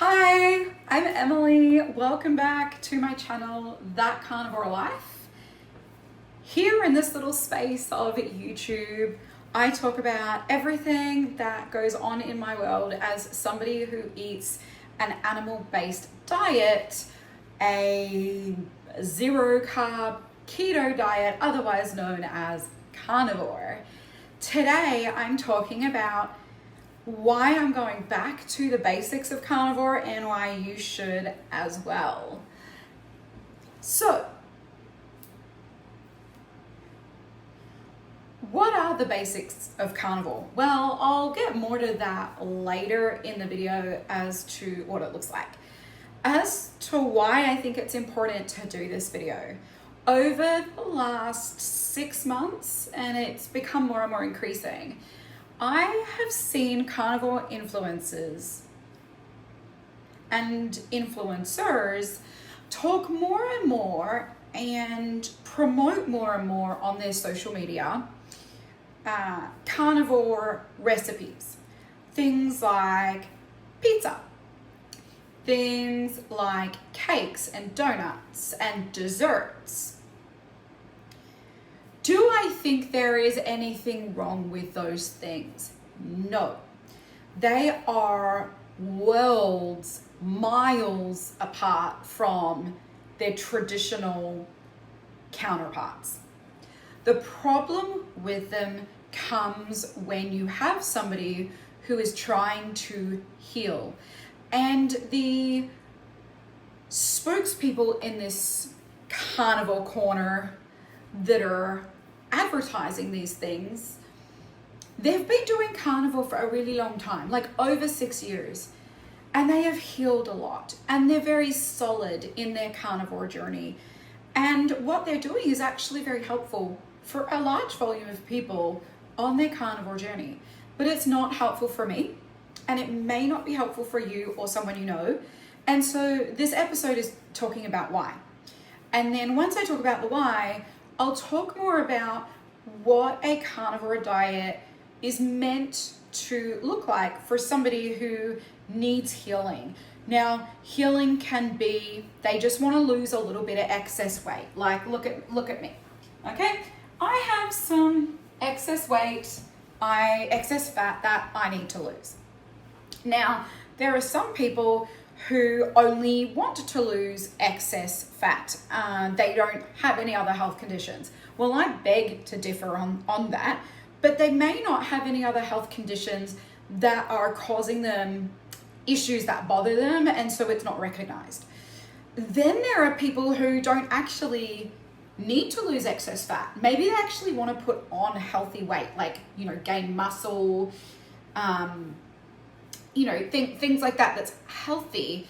Hi, I'm Emily. Welcome back to my channel, That Carnivore Life. Here in this little space of YouTube, I talk about everything that goes on in my world as somebody who eats an animal-based diet, a zero-carb keto diet, otherwise known as carnivore. Today, I'm talking about why I'm going back to the basics of carnivore and why you should as well. So, what are the basics of carnivore? Well, I'll get more to that later in the video as to what it looks like. As to why I think it's important to do this video, over the last 6 months, and it's become more and more increasing, I have seen carnivore influencers and influencers talk more and more and promote more and more on their social media carnivore recipes. Things like pizza, things like cakes and donuts and desserts. Do I think there is anything wrong with those things? No. They are worlds, miles apart from their traditional counterparts. The problem with them comes when you have somebody who is trying to heal. And the spokespeople in this carnivore corner that are advertising these things, they've been doing carnivore for a really long time, like over 6 years, and they have healed a lot, and they're very solid in their carnivore journey. And what they're doing is actually very helpful for a large volume of people on their carnivore journey. But it's not helpful for me, and it may not be helpful for you or someone you know. And so this episode is talking about why. And then once I talk about the why, I'll talk more about what a carnivore diet is meant to look like for somebody who needs healing. Now, healing can be, they just want to lose a little bit of excess weight. Like, look at me, okay? I have some excess weight, excess fat that I need to lose. Now, there are some people who only want to lose excess fat. They don't have any other health conditions. Well, I beg to differ on that, but they may not have any other health conditions that are causing them issues that bother them, and so it's not recognized. Then there are people who don't actually need to lose excess fat. Maybe they actually want to put on healthy weight, like, gain muscle, things like that that's healthy.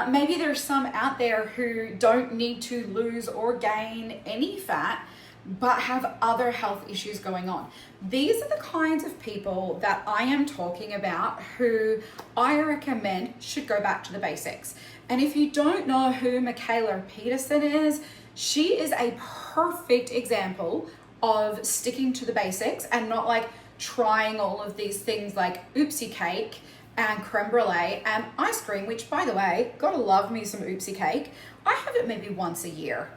Maybe there's some out there who don't need to lose or gain any fat, but have other health issues going on. These are the kinds of people that I am talking about who I recommend should go back to the basics. And if you don't know who Michaela Peterson is, she is a perfect example of sticking to the basics and not like trying all of these things like oopsie cake and creme brulee and ice cream, which, by the way, gotta love me some oopsie cake. I have it maybe once a year.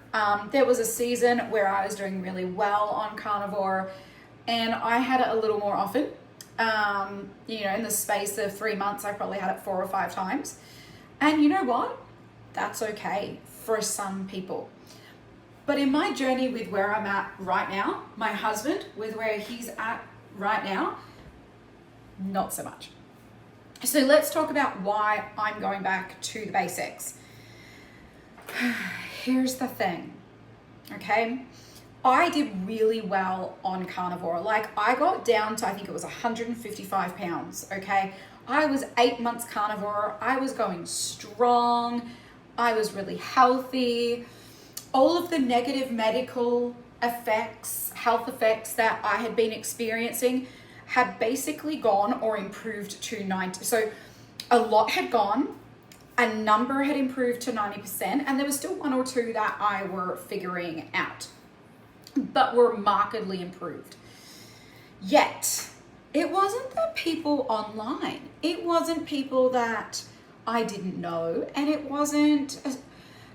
There was a season where I was doing really well on carnivore, and I had it a little more often. In the space of 3 months, I probably had it 4 or 5 times. And you know what? That's okay for some people. But in my journey with where I'm at right now, my husband, with where he's at right now, not so much. So let's talk about why I'm going back to the basics. Here's the thing, okay? I did really well on carnivore. Like, I got down to, I think it was 155 pounds, okay? I was 8 months carnivore. I was going strong. I was really healthy. All of the negative medical effects, health effects that I had been experiencing had basically gone or improved to 90. So a lot had gone, a number had improved to 90%, and there was still 1 or 2 that I were figuring out, but were markedly improved. Yet, it wasn't the people online. It wasn't people that I didn't know, and it wasn't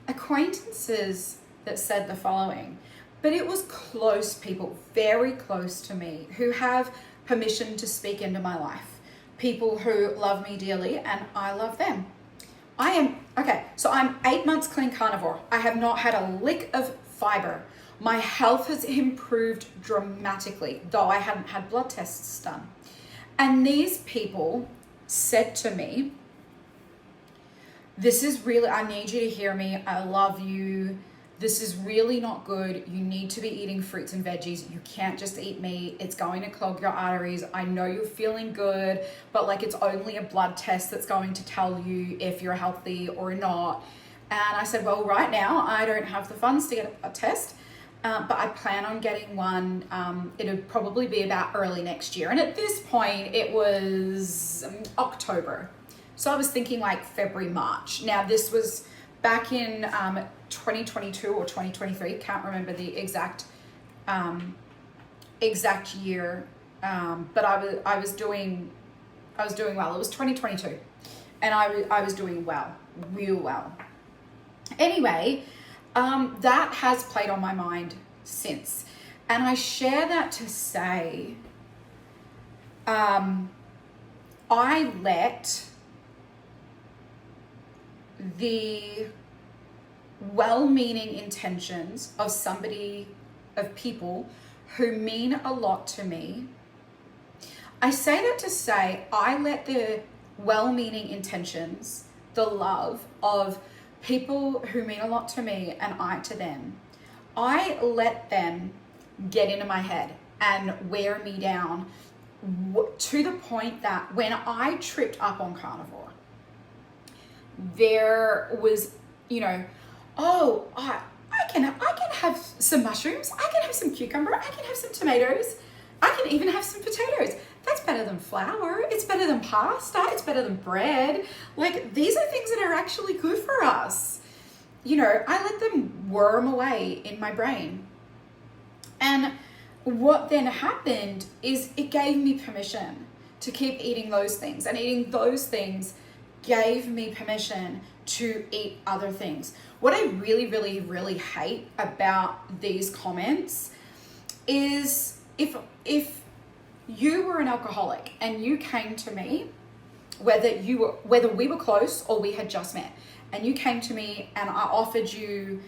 acquaintances that said the following, but it was close people, very close to me, who have permission to speak into my life. People who love me dearly and I love them. So I'm 8 months clean carnivore. I have not had a lick of fiber. My health has improved dramatically, though I hadn't had blood tests done. And these people said to me, this is really, I need you to hear me. I love you. This is really not good. You need to be eating fruits and veggies. You can't just eat meat. It's going to clog your arteries. I know you're feeling good, but like it's only a blood test that's going to tell you if you're healthy or not. And I said, well, right now I don't have the funds to get a test, but I plan on getting one. It'll probably be about early next year. And at this point it was October. So I was thinking like February, March. Now this was back in 2022 or 2023, can't remember the exact year, but I was doing well. It was 2022, and I was doing well, real well. Anyway, that has played on my mind since, and I share that to say, I let the well-meaning intentions of people who mean a lot to me. I say that to say I let the well-meaning intentions, the love of people who mean a lot to me and I to them, I let them get into my head and wear me down to the point that when I tripped up on carnivore, there was, I can have some mushrooms, I can have some cucumber, I can have some tomatoes, I can even have some potatoes. That's better than flour, it's better than pasta, it's better than bread. Like, these are things that are actually good for us. I let them worm away in my brain. And what then happened is it gave me permission to keep eating those things, and eating those things gave me permission to eat other things. What I really, really, really hate about these comments is if you were an alcoholic and you came to me, whether we were close or we had just met, and you came to me and I offered you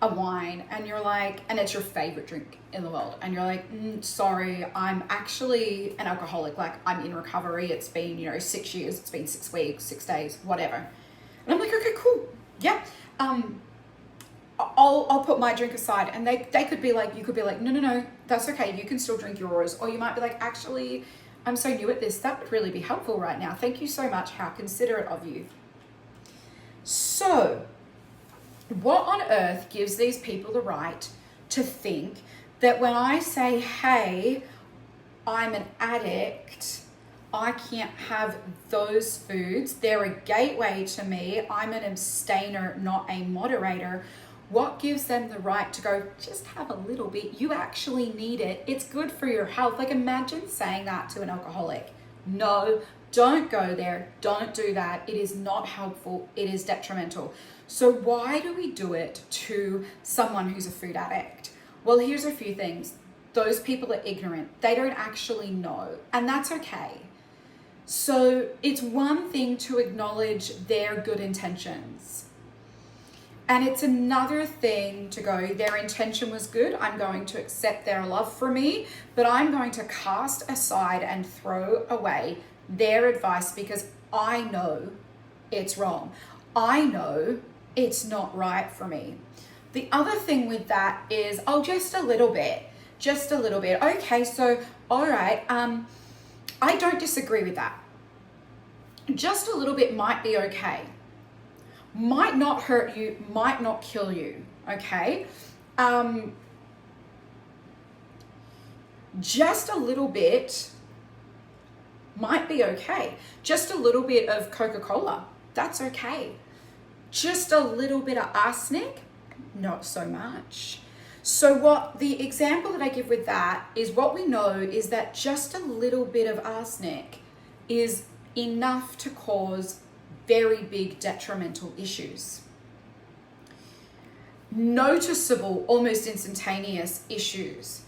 a wine and you're like, and it's your favorite drink in the world, and you're like, sorry, I'm actually an alcoholic, like I'm in recovery, it's been 6 years, it's been 6 weeks, 6 days, whatever. And I'm like, okay, cool, yeah, I'll put my drink aside. And they could be like, you could be like, no, that's okay, you can still drink yours. Or you might be like, actually, I'm so new at this, that would really be helpful right now, thank you so much, how considerate of you. So what on earth gives these people the right to think that when I say, hey, I'm an addict, I can't have those foods, they're a gateway to me, I'm an abstainer, not a moderator? What gives them the right to go, just have a little bit, you actually need it, it's good for your health? Like, imagine saying that to an alcoholic. No, don't go there, don't do that, it is not helpful, it is detrimental. So why do we do it to someone who's a food addict? Well, here's a few things. Those people are ignorant. They don't actually know, and that's okay. So it's one thing to acknowledge their good intentions. And it's another thing to go, their intention was good, I'm going to accept their love for me, but I'm going to cast aside and throw away their advice because I know it's wrong. I know it's not right for me. The other thing with that is, just a little bit. Okay, so all right, I don't disagree with that. Just a little bit might be okay. Might not hurt you, might not kill you, okay? Just a little bit might be okay. Just a little bit of Coca-Cola, that's okay. Just a little bit of arsenic, not so much. So what the example that I give with that is, what we know is that just a little bit of arsenic is enough to cause very big detrimental issues. Noticeable, almost instantaneous issues.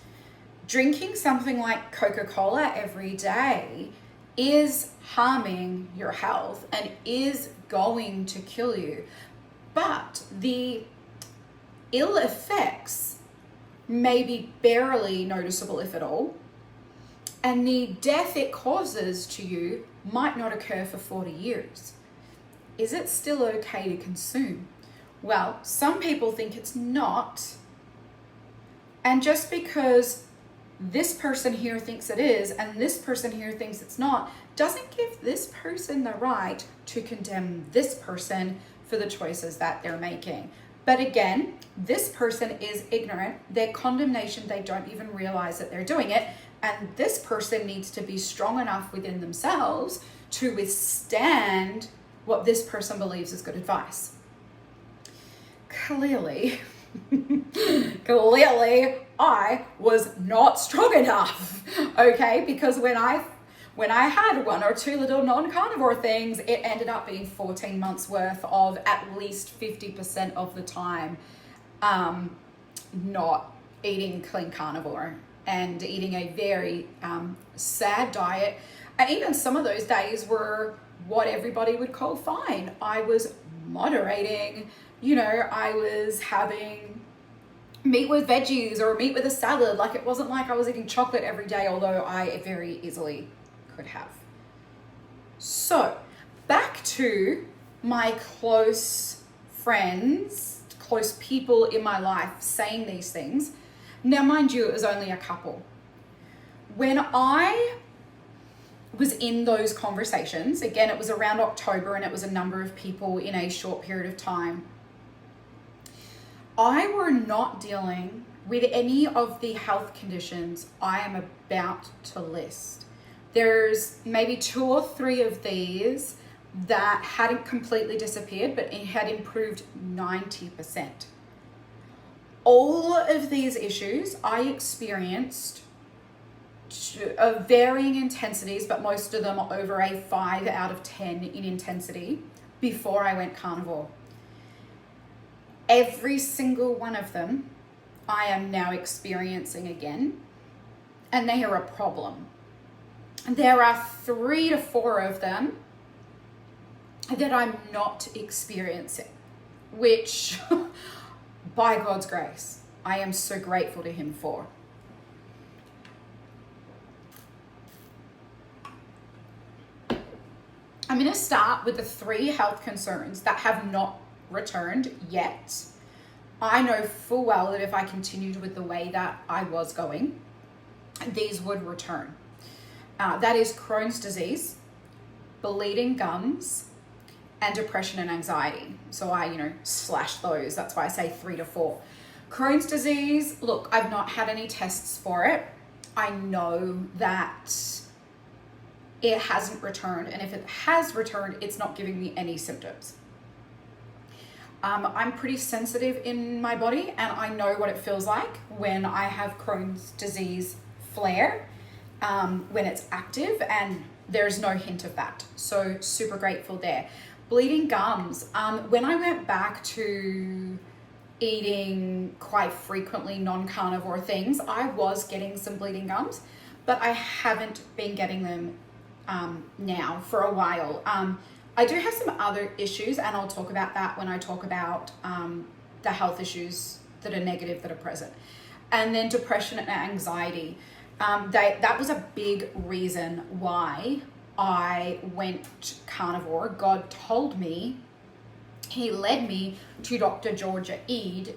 Drinking something like Coca-Cola every day is harming your health and is going to kill you. But the ill effects may be barely noticeable, if at all, and the death it causes to you might not occur for 40 years. Is it still okay to consume? Well, some people think it's not. And just because this person here thinks it is and this person here thinks it's not, doesn't give this person the right to condemn this person for the choices that they're making. But again, this person is ignorant. Their condemnation, they don't even realize that they're doing it. And this person needs to be strong enough within themselves to withstand what this person believes is good advice. Clearly, I was not strong enough, okay? Because when I had one or two little non-carnivore things, it ended up being 14 months worth of at least 50% of the time not eating clean carnivore and eating a very sad diet. And even some of those days were what everybody would call fine. I was moderating, I was having meat with veggies or meat with a salad. Like, it wasn't like I was eating chocolate every day, although I very easily could have. So back to my close friends, close people in my life saying these things. Now, mind you, it was only a couple. When I was in those conversations, again, it was around October and it was a number of people in a short period of time, I were not dealing with any of the health conditions I am about to list. There's maybe 2 or 3 of these that hadn't completely disappeared, but it had improved 90%. All of these issues I experienced of varying intensities, but most of them are over a 5 out of 10 in intensity before I went carnivore. Every single one of them I am now experiencing again, and they are a problem. There are 3 to 4 of them that I'm not experiencing, which by God's grace, I am so grateful to Him for. I'm going to start with the 3 health concerns that have not returned yet. I know full well that if I continued with the way that I was going, these would return. That is Crohn's disease, bleeding gums, and depression and anxiety. So I, slashed those. That's why I say 3 to 4. Crohn's disease, look, I've not had any tests for it. I know that it hasn't returned. And if it has returned, it's not giving me any symptoms. I'm pretty sensitive in my body, and I know what it feels like when I have Crohn's disease flare, when it's active, and there's no hint of that. So super grateful there. Bleeding gums. When I went back to eating quite frequently non-carnivore things, I was getting some bleeding gums, but I haven't been getting them now for a while. I do have some other issues, and I'll talk about that when I talk about the health issues that are negative that are present. And then depression and anxiety. That was a big reason why I went carnivore. God told me, He led me to Dr. Georgia Ede.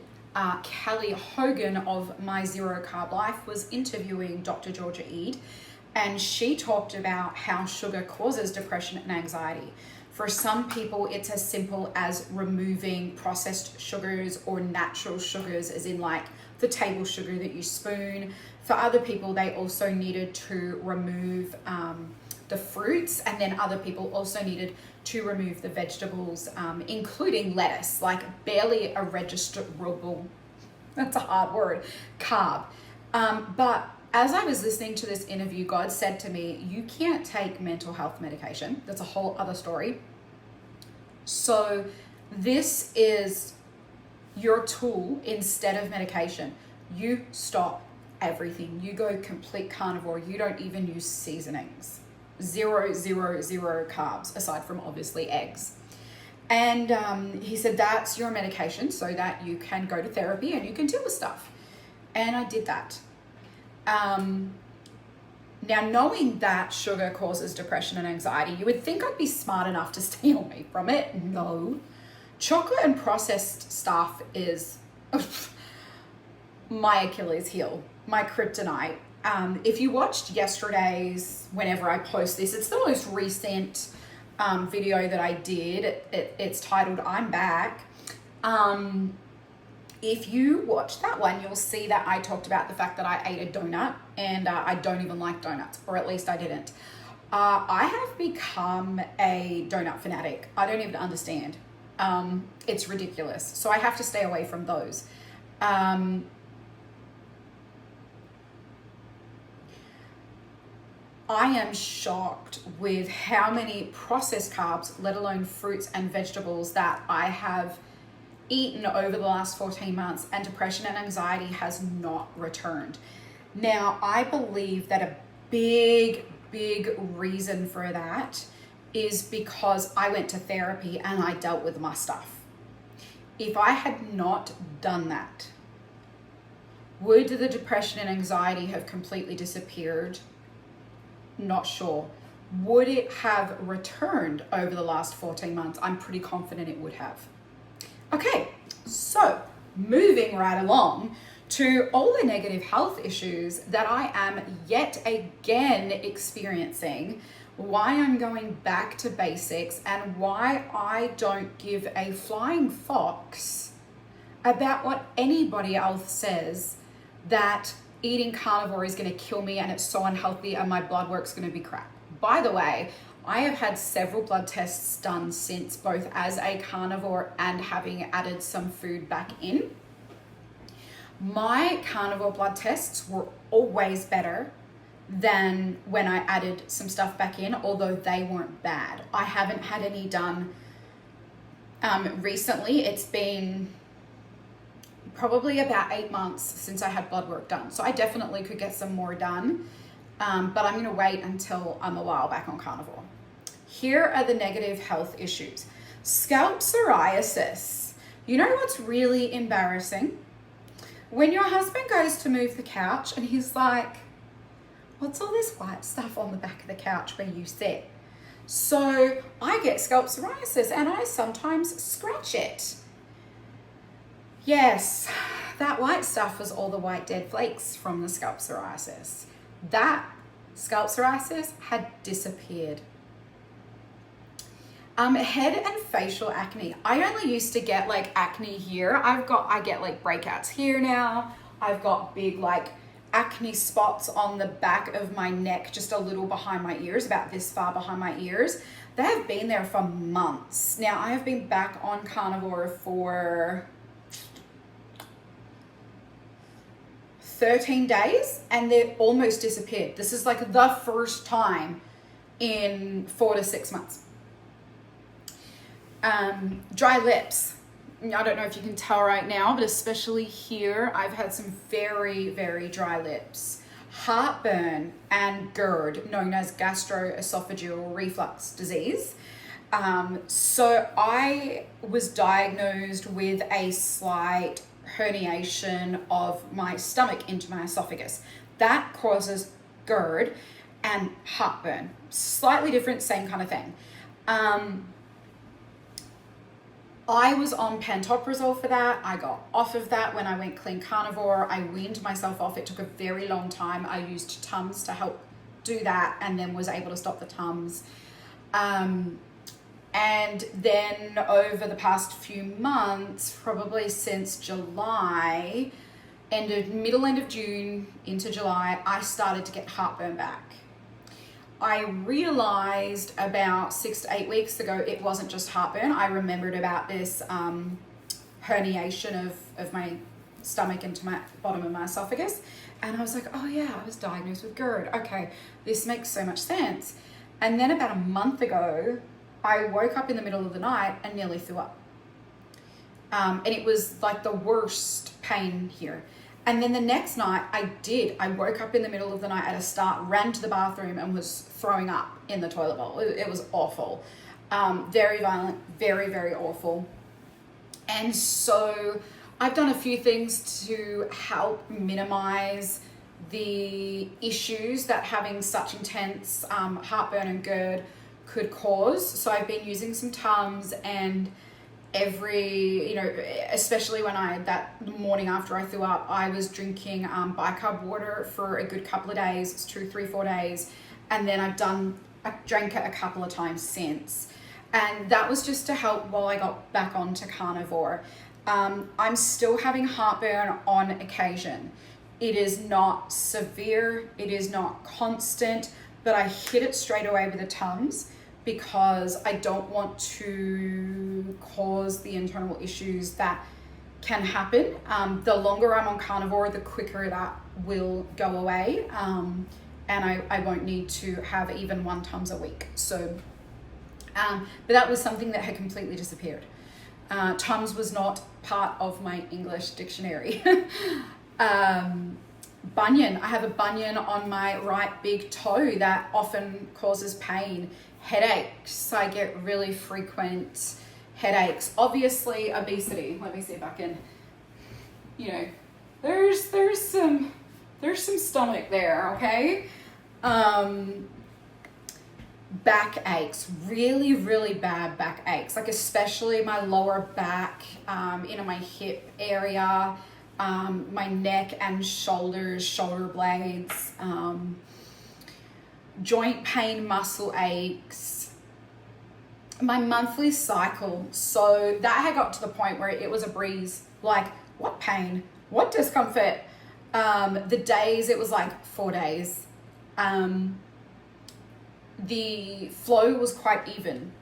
Kelly Hogan of My Zero Carb Life was interviewing Dr. Georgia Ede, and she talked about how sugar causes depression and anxiety. For some people, it's as simple as removing processed sugars or natural sugars, as in like the table sugar that you spoon. For other people, they also needed to remove the fruits, and then other people also needed to remove the vegetables, including lettuce, like barely a registerable, that's a hard word, carb. But as I was listening to this interview, God said to me, you can't take mental health medication. That's a whole other story. So this is your tool instead of medication. You stop everything. You go complete carnivore. You don't even use seasonings. Zero carbs, aside from obviously eggs. And he said that's your medication so that you can go to therapy and you can deal with stuff. And I did that. Now, knowing that sugar causes depression and anxiety, you would think I'd be smart enough to stay away from it. No. Chocolate and processed stuff is my Achilles heel, my kryptonite. If you watched yesterday's, whenever I post this, it's the most recent video that I did. It's titled I'm Back. If you watch that one, you'll see that I talked about the fact that I ate a donut, and I don't even like donuts, or at least I didn't. I have become a donut fanatic. I don't even understand. It's ridiculous. So I have to stay away from those. I am shocked with how many processed carbs, let alone fruits and vegetables, that I have eaten over the last 14 months, and depression and anxiety has not returned. Now, I believe that a big reason for that is because I went to therapy and I dealt with my stuff. If I had not done that, would the depression and anxiety have completely disappeared? Not sure. Would it have returned over the last 14 months? I'm pretty confident it would have. Okay, so moving right along to all the negative health issues that I am yet again experiencing, why I'm going back to basics, and why I don't give a flying fox about what anybody else says that eating carnivore is going to kill me and it's so unhealthy and my blood work's going to be crap. By the way, I have had several blood tests done since, both as a carnivore and having added some food back in. My carnivore blood tests were always better than when I added some stuff back in, although they weren't bad. I haven't had any done recently. It's been probably about 8 months since I had blood work done. So I definitely could get some more done, but I'm gonna wait until I'm a while back on carnivore. Here are the negative health issues. Scalp psoriasis. You know what's really embarrassing? When your husband goes to move the couch and he's like, what's all this white stuff on the back of the couch where you sit? So I get scalp psoriasis and I sometimes scratch it. Yes, that white stuff was all the white dead flakes from the scalp psoriasis. That scalp psoriasis had disappeared. Head and facial acne. I only used to get like acne here. I get like breakouts here now. I've got big like acne spots on the back of my neck, just a little behind my ears, about this far behind my ears. They have been there for months. Now I have been back on carnivore for 13 days and they've almost disappeared. This is like the first time in 4 to 6 months. Dry lips. I don't know if you can tell right now, but especially here, I've had some very dry lips. Heartburn and GERD, known as gastroesophageal reflux disease. So I was diagnosed with a slight herniation of my stomach into my esophagus. That causes GERD and heartburn. Slightly different, same kind of thing. I was on pantoprazole for that. I got off of that when I went clean carnivore. I weaned myself off. It took a very long time. I used Tums to help do that and then was able to stop the Tums. And then over the past few months, probably since July, middle end of June into July, I started to get heartburn back. I realized about 6 to 8 weeks ago it wasn't just heartburn. I remembered about this herniation of my stomach into my bottom of my esophagus. And I was like, oh yeah, I was diagnosed with GERD. Okay, this makes so much sense. And then about a month ago, I woke up in the middle of the night and nearly threw up. And it was like the worst pain here. And then the next night I woke up in the middle of the night at a start, ran to the bathroom and was throwing up in the toilet bowl. It was awful. Very violent, very, very awful. And so I've done a few things to help minimize the issues that having such intense heartburn and GERD could cause. So I've been using some Tums, and especially when that morning after I threw up, I was drinking bicarb water for a good couple of days, 2, 3, 4 days. And then I drank it a couple of times since. And that was just to help while I got back onto Carnivore. I'm still having heartburn on occasion. It is not severe, it is not constant, but I hit it straight away with the Tums because I don't want to cause the internal issues that can happen. The longer I'm on Carnivore, the quicker that will go away. And I won't need to have even 1 Tums a week. So, but that was something that had completely disappeared. Tums was not part of my English dictionary. Bunion. I have a bunion on my right big toe that often causes pain. Headaches. I get really frequent headaches. Obviously, obesity. Let me see if I can, there's some stomach there, okay? Back aches, really, really bad back aches, like especially my lower back, my hip area, my neck and shoulders, shoulder blades, joint pain, muscle aches, my monthly cycle. So that had got to the point where it was a breeze, like what pain, what discomfort. The days, it was like 4 days. The flow was quite even.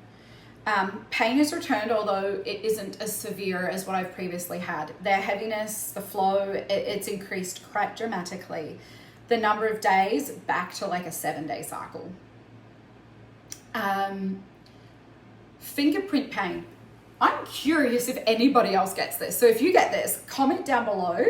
Pain has returned, although it isn't as severe as what I've previously had. The heaviness, the flow, it's increased quite dramatically. The number of days back to like a 7-day cycle. Fingerprint pain. I'm curious if anybody else gets this. So if you get this, comment down below.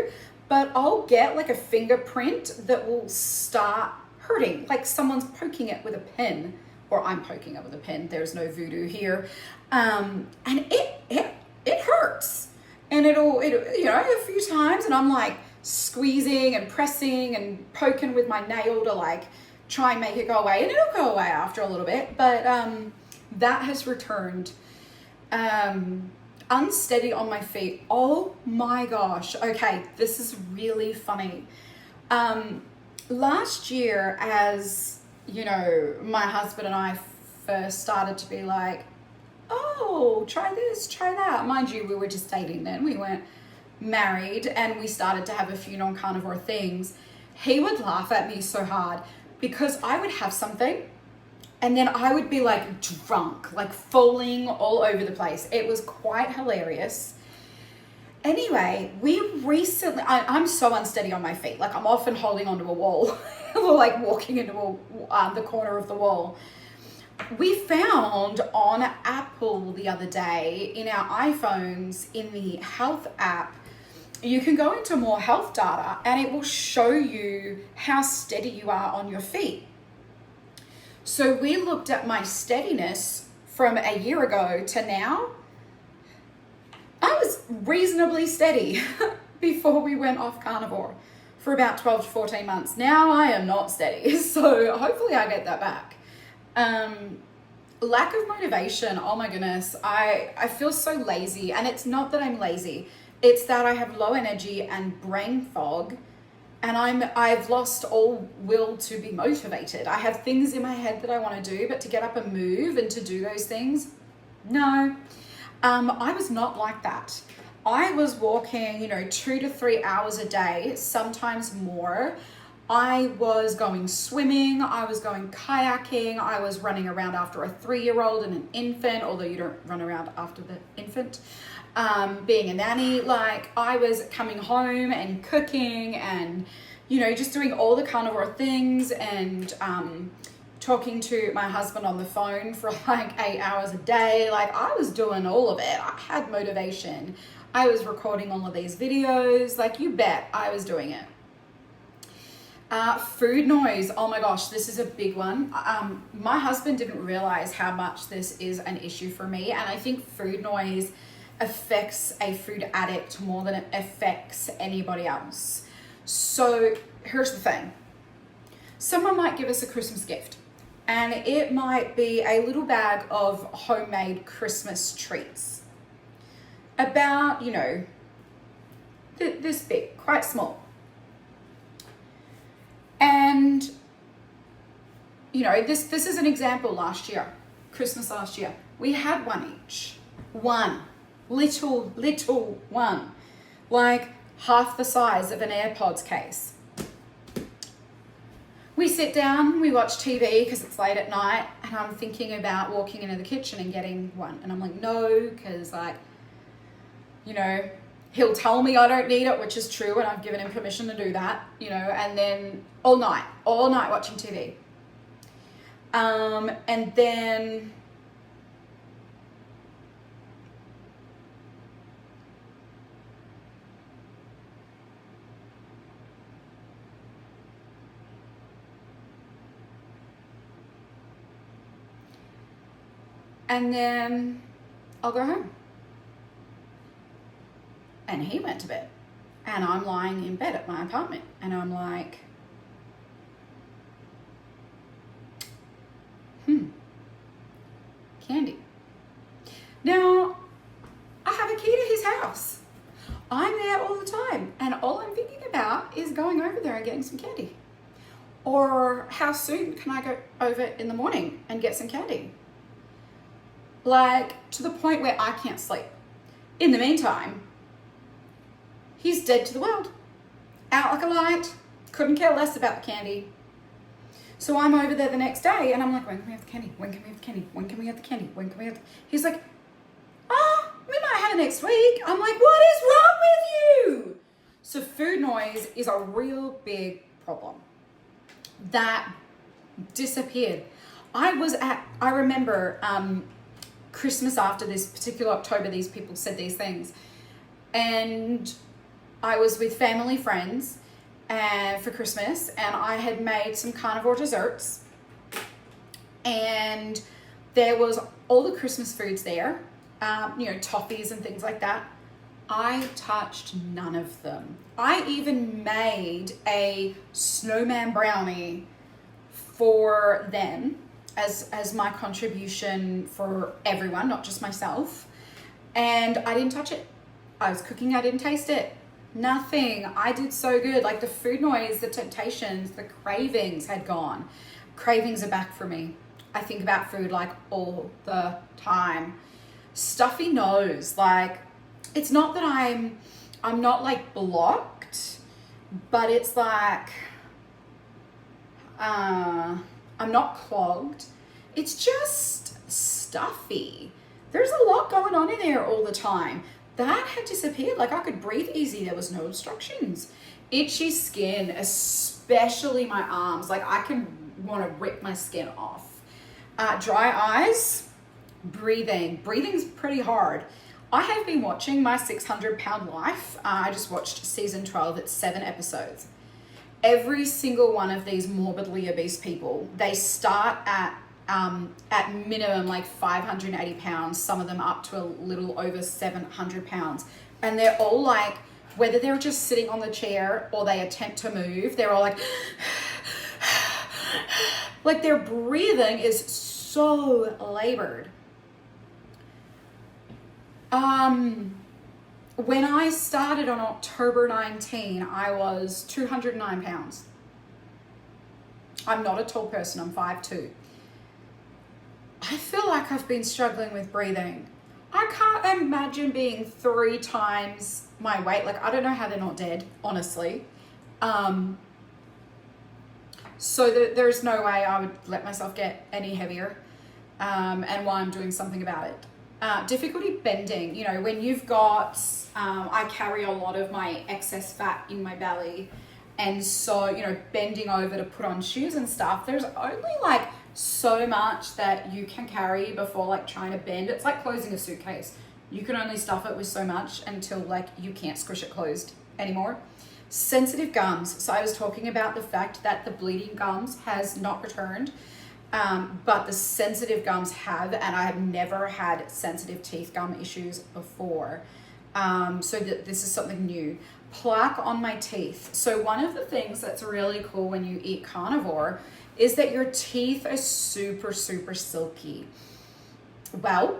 But I'll get like a fingerprint that will start hurting, like someone's poking it with a pen, or I'm poking it with a pen. There's no voodoo here. And it hurts. And it'll a few times, and I'm like squeezing and pressing and poking with my nail to like try and make it go away, and it'll go away after a little bit. But that has returned. Unsteady on my feet. Oh my gosh. Okay, this is really funny. Last year, as my husband and I first started to be like, oh, try this, try that. Mind you, we were just dating then. We weren't married, and we started to have a few non-carnivore things. He would laugh at me so hard because I would have something and then I would be like drunk, like falling all over the place. It was quite hilarious. Anyway, I'm so unsteady on my feet. Like I'm often holding onto a wall or like walking into the corner of the wall. We found on Apple the other day in our iPhones, in the health app, you can go into more health data and it will show you how steady you are on your feet. So we looked at my steadiness from a year ago to now. I was reasonably steady before we went off Carnivore for about 12 to 14 months. Now I am not steady, so hopefully I get that back. Lack of motivation, oh my goodness. I feel so lazy, and it's not that I'm lazy. It's that I have low energy and brain fog, and I've lost all will to be motivated. I have things in my head that I want to do, but to get up and move and to do those things, no. I was not like that. I was walking, 2 to 3 hours a day, sometimes more. I was going swimming, I was going kayaking, I was running around after a 3-year-old and an infant, although you don't run around after the infant. Being a nanny, like I was coming home and cooking and, just doing all the carnivore things and talking to my husband on the phone for like 8 hours a day. Like I was doing all of it. I had motivation. I was recording all of these videos. Like you bet I was doing it. Food noise. Oh my gosh, this is a big one. My husband didn't realize how much this is an issue for me. And I think food noise affects a food addict more than it affects anybody else. So here's the thing. Someone might give us a Christmas gift, and it might be a little bag of homemade Christmas treats. About, you know, this big, quite small. And, you know, this is an example last year, Christmas last year. We had one each. One. Little one. Like half the size of an AirPods case. We sit down, we watch TV because it's late at night, and I'm thinking about walking into the kitchen and getting one. And I'm like, no, because like, you know, he'll tell me I don't need it, which is true, and I've given him permission to do that, you know, and then all night watching TV. And then I'll go home. And he went to bed. And I'm lying in bed at my apartment. And I'm like, candy. Now, I have a key to his house. I'm there all the time. And all I'm thinking about is going over there and getting some candy. Or how soon can I go over in the morning and get some candy? Like, to the point where I can't sleep. In the meantime, he's dead to the world. Out like a light. Couldn't care less about the candy. So I'm over there the next day and I'm like, when can we have the candy? When can we have the candy? When can we have the candy? When can we have the... He's like, we might have it next week. I'm like, what is wrong with you? So food noise is a real big problem. That disappeared. I remember Christmas after this particular October, these people said these things. And I was with family friends for Christmas, and I had made some carnivore desserts, and there was all the Christmas foods there, you know, toffees and things like that. I touched none of them. I even made a snowman brownie for them as my contribution for everyone, not just myself. And I didn't touch it. I was cooking, I didn't taste it. Nothing. I did so good. Like the food noise, the temptations, the cravings had gone. Cravings are back for me. I think about food like all the time. Stuffy nose, like it's not that I'm not like blocked, but it's like I'm not clogged. It's just stuffy. There's a lot going on in there all the time. That had disappeared. Like I could breathe easy. There was no obstructions. Itchy skin, especially my arms. Like I can want to rip my skin off. Dry eyes, breathing. Breathing's pretty hard. I have been watching My 600-Pound Life. I just watched season 12. It's 7 episodes. Every single one of these morbidly obese people, they start at minimum like 580 pounds, some of them up to a little over 700 pounds. And they're all like, whether they're just sitting on the chair or they attempt to move, they're all like their breathing is so labored. When I started on October 19, I was 209 pounds. I'm not a tall person, I'm 5'2". I feel like I've been struggling with breathing. I can't imagine being 3 times my weight. Like, I don't know how they're not dead, honestly. So there's no way I would let myself get any heavier, and why I'm doing something about it. Difficulty bending. You know, when you've got, I carry a lot of my excess fat in my belly. And so, you know, bending over to put on shoes and stuff, there's only like so much that you can carry before like trying to bend. It's like closing a suitcase. You can only stuff it with so much until like you can't squish it closed anymore. Sensitive gums. So I was talking about the fact that the bleeding gums has not returned, but the sensitive gums have, and I have never had sensitive teeth gum issues before. So this is something new. Plaque on my teeth. So one of the things that's really cool when you eat carnivore is that your teeth are super, super silky. Well,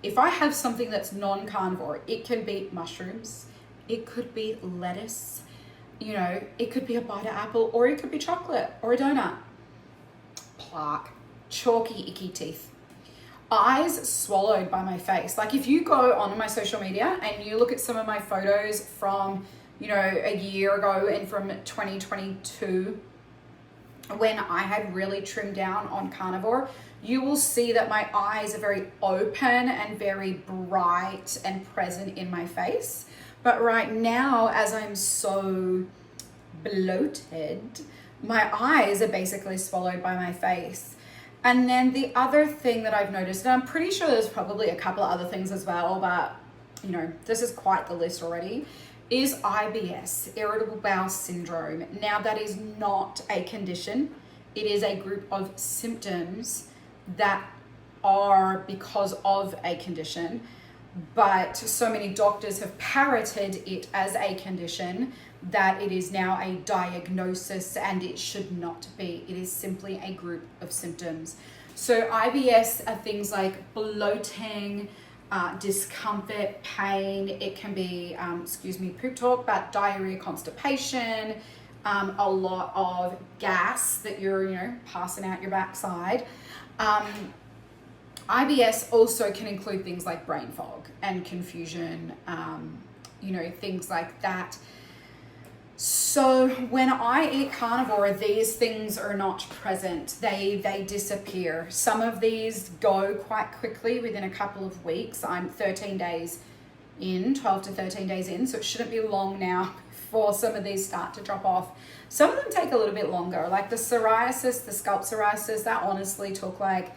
if I have something that's non-carnivore, it can be mushrooms, it could be lettuce, you know, it could be a bite of apple, or it could be chocolate or a donut. Plaque, chalky, icky teeth. Eyes swallowed by my face. Like if you go onto my social media and you look at some of my photos from, you know, a year ago and from 2022, when I had really trimmed down on carnivore, you will see that my eyes are very open and very bright and present in my face. But right now, as I'm so bloated, my eyes are basically swallowed by my face. And then the other thing that I've noticed, and I'm pretty sure there's probably a couple of other things as well, but you know, this is quite the list already, is IBS, irritable bowel syndrome. Now that is not a condition. It is a group of symptoms that are because of a condition, but so many doctors have parroted it as a condition that it is now a diagnosis, and it should not be. It is simply a group of symptoms. So IBS are things like bloating, discomfort, pain. It can be, poop talk, but diarrhea, constipation, a lot of gas that you're, you know, passing out your backside. IBS also can include things like brain fog and confusion, you know, things like that. So when I eat carnivore, these things are not present. They disappear. Some of these go quite quickly within a couple of weeks. I'm 13 days in, 12 to 13 days in, so it shouldn't be long now before some of these start to drop off. Some of them take a little bit longer, like the psoriasis, the scalp psoriasis, that honestly took like,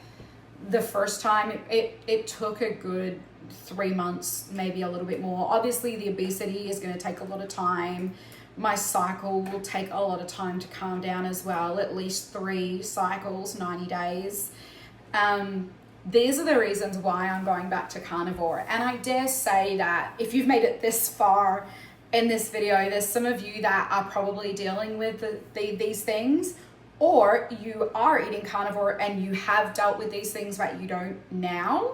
the first time, it took a good 3 months, maybe a little bit more. Obviously the obesity is going to take a lot of time. My cycle will take a lot of time to calm down as well, at least 3 cycles, 90 days. These are the reasons why I'm going back to carnivore. And I dare say that if you've made it this far in this video, there's some of you that are probably dealing with these things, or you are eating carnivore and you have dealt with these things, but you don't now.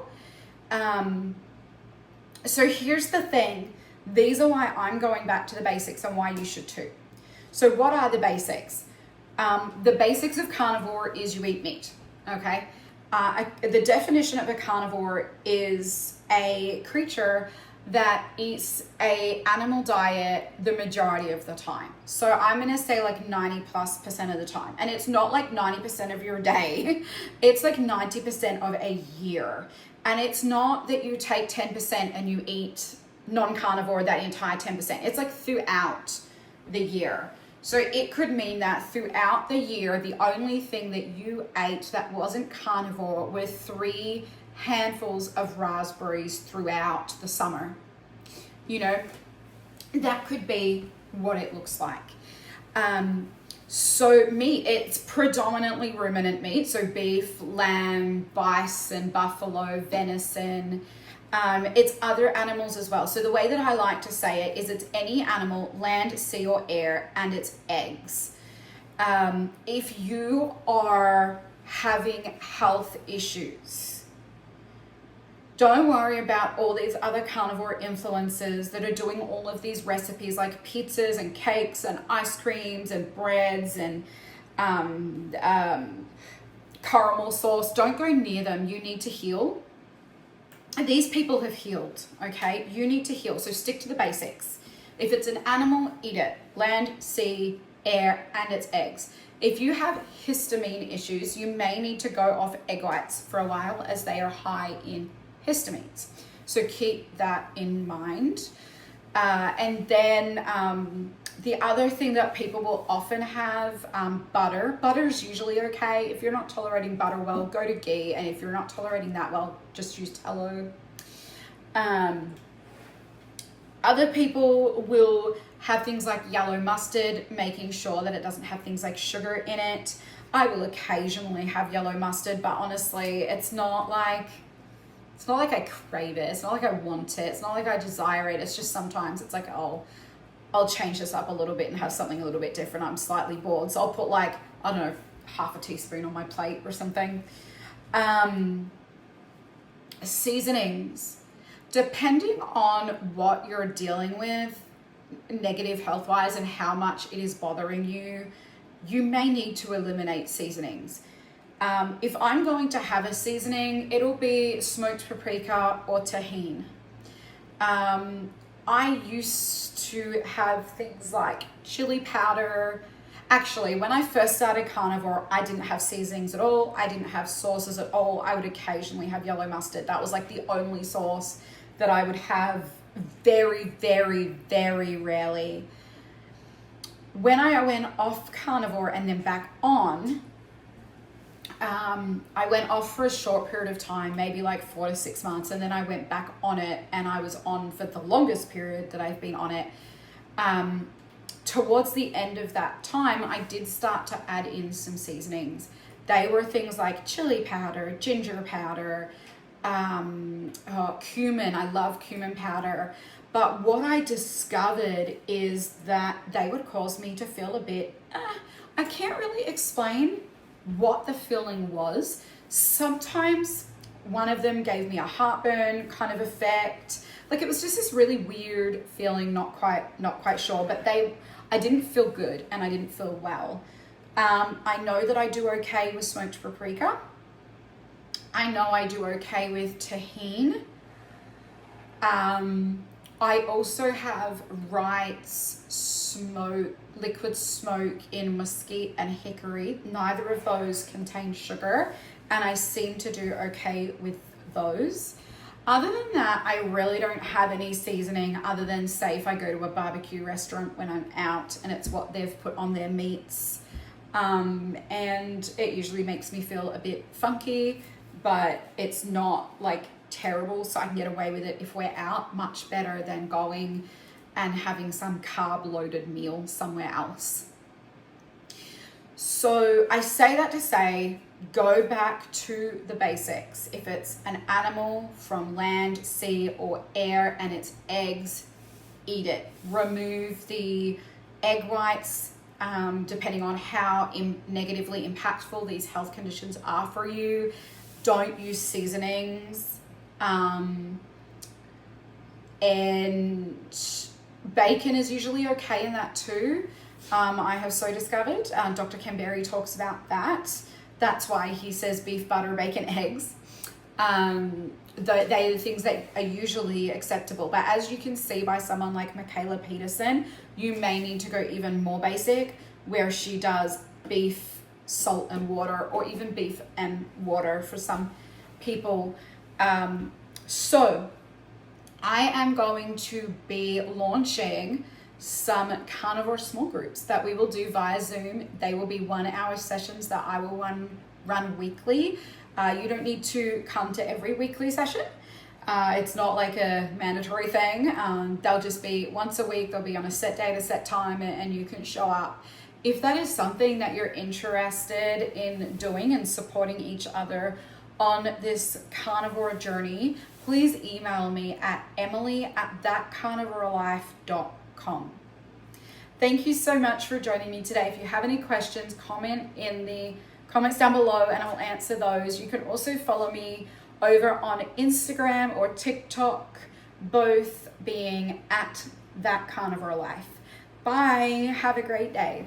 So here's the thing. These are why I'm going back to the basics and why you should too. So what are the basics? The basics of carnivore is you eat meat, okay? The definition of a carnivore is a creature that eats a animal diet the majority of the time. So I'm gonna say like 90+% of the time. And it's not like 90% of your day, it's like 90% of a year. And it's not that you take 10% and you eat non-carnivore that entire 10%. It's like throughout the year. So it could mean that throughout the year, the only thing that you ate that wasn't carnivore were 3 handfuls of raspberries throughout the summer. You know, that could be what it looks like. So meat, it's predominantly ruminant meat. So beef, lamb, bison, buffalo, venison. It's other animals as well. So the way that I like to say it is it's any animal, land, sea, or air, and it's eggs. If you are having health issues, don't worry about all these other carnivore influencers that are doing all of these recipes like pizzas and cakes and ice creams and breads and caramel sauce. Don't go near them. You need to heal. These people have healed, okay? You need to heal, so stick to the basics. If it's an animal, eat it. Land, sea, air, and its eggs. If you have histamine issues, you may need to go off egg whites for a while as they are high in histamines. So keep that in mind. And then the other thing that people will often have, butter. Butter's usually okay. If you're not tolerating butter well, go to ghee. And if you're not tolerating that well, just use tallow. Other people will have things like yellow mustard, making sure that it doesn't have things like sugar in it. I will occasionally have yellow mustard, but honestly, it's not like I crave it. It's not like I want it. It's not like I desire it. It's just sometimes it's like, oh, I'll change this up a little bit and have something a little bit different. I'm slightly bored. So I'll put like, I don't know, half a teaspoon on my plate or something. Seasonings. Depending on what you're dealing with, negative health-wise, and how much it is bothering you, you may need to eliminate seasonings. If I'm going to have a seasoning, it'll be smoked paprika or tahini. I used to have things like chili powder. Actually, when I first started Carnivore, I didn't have seasonings at all. I didn't have sauces at all. I would occasionally have yellow mustard. That was like the only sauce that I would have very, very, very rarely. When I went off Carnivore and then back on, I went off for a short period of time, maybe like 4 to 6 months, and then I went back on it, and I was on for the longest period that I've been on it. Towards the end of that time, I did start to add in some seasonings. They were things like chili powder, ginger powder, cumin. I love cumin powder. But what I discovered is that they would cause me to feel a bit, I can't really explain what the feeling was. Sometimes one of them gave me a heartburn kind of effect. Like it was just this really weird feeling, not quite sure, but I didn't feel good and I didn't feel well. I know that I do okay with smoked paprika. I know I do okay with tahini. I also have Wright's liquid smoke in mesquite and hickory. Neither of those contain sugar, and I seem to do okay with those. Other than that, I really don't have any seasoning other than, say, if I go to a barbecue restaurant when I'm out and it's what they've put on their meats. And it usually makes me feel a bit funky, but it's not like terrible, so I can get away with it if we're out. Much better than going and having some carb-loaded meal somewhere else. So I say that to say, go back to the basics. If it's an animal from land, sea, or air and it's eggs, eat it. Remove the egg whites, depending on how negatively impactful these health conditions are for you. Don't use seasonings. And bacon is usually okay in that too. I have so discovered. Dr. Kamberi talks about that. That's why he says beef, butter, bacon, eggs. They are the things that are usually acceptable. But as you can see by someone like Michaela Peterson, you may need to go even more basic, where she does beef, salt and water, or even beef and water for some people. So I am going to be launching some Carnivore small groups that we will do via Zoom. They will be 1 hour sessions that I will run weekly. You don't need to come to every weekly session. It's not like a mandatory thing. They'll just be once a week. They'll be on a set date, a set time, and you can show up. If that is something that you're interested in doing and supporting each other on this carnivore journey, please email me at emily@thatcarnivorelife.com. Thank you so much for joining me today. If you have any questions, comment in the comments down below and I'll answer those. You can also follow me over on Instagram or TikTok, both being @thatcarnivorelife. Bye. Have a great day.